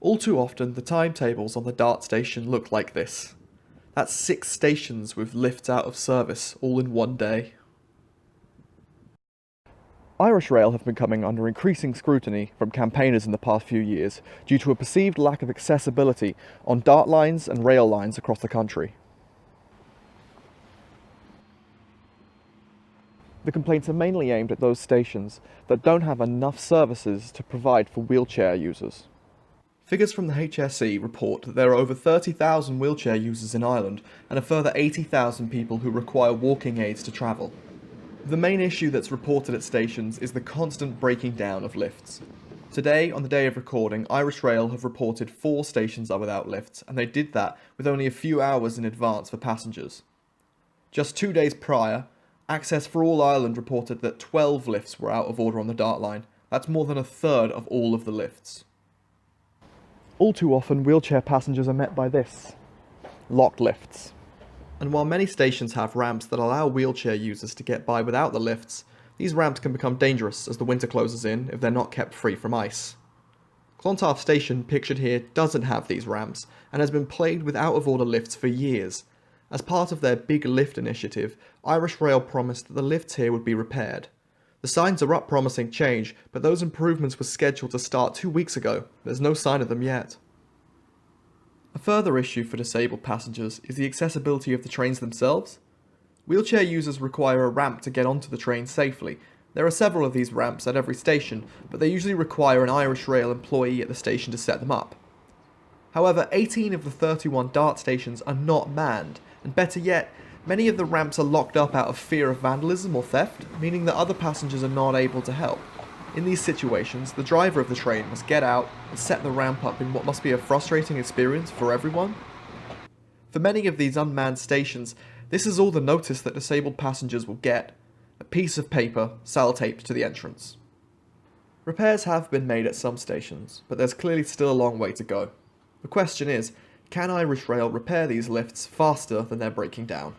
All too often, the timetables on the Dart station look like this. That's 6 stations with lifts out of service, all in one day. Irish Rail have been coming under increasing scrutiny from campaigners in the past few years due to a perceived lack of accessibility on Dart lines and rail lines across the country. The complaints are mainly aimed at those stations that don't have enough services to provide for wheelchair users. Figures from the HSE report that there are over 30,000 wheelchair users in Ireland and a further 80,000 people who require walking aids to travel. The main issue that's reported at stations is the constant breaking down of lifts. Today, on the day of recording, Irish Rail have reported 4 stations are without lifts, and they did that with only a few hours in advance for passengers. Just 2 days prior, Access for All Ireland reported that 12 lifts were out of order on the Dart line. That's more than a third of all of the lifts. All too often, wheelchair passengers are met by this: locked lifts. And while many stations have ramps that allow wheelchair users to get by without the lifts, these ramps can become dangerous as the winter closes in if they're not kept free from ice. Clontarf Station, pictured here, doesn't have these ramps and has been plagued with out-of-order lifts for years. As part of their Big Lift initiative, Irish Rail promised that the lifts here would be repaired. The signs are up promising change, but those improvements were scheduled to start 2 weeks ago. There's no sign of them yet. A further issue for disabled passengers is the accessibility of the trains themselves. Wheelchair users require a ramp to get onto the train safely. There are several of these ramps at every station, but they usually require an Irish Rail employee at the station to set them up. However, 18 of the 31 Dart stations are not manned, and better yet, many of the ramps are locked up out of fear of vandalism or theft, meaning that other passengers are not able to help. In these situations, the driver of the train must get out and set the ramp up in what must be a frustrating experience for everyone. For many of these unmanned stations, this is all the notice that disabled passengers will get: a piece of paper sellotaped to the entrance. Repairs have been made at some stations, but there's clearly still a long way to go. The question is, can Irish Rail repair these lifts faster than they're breaking down?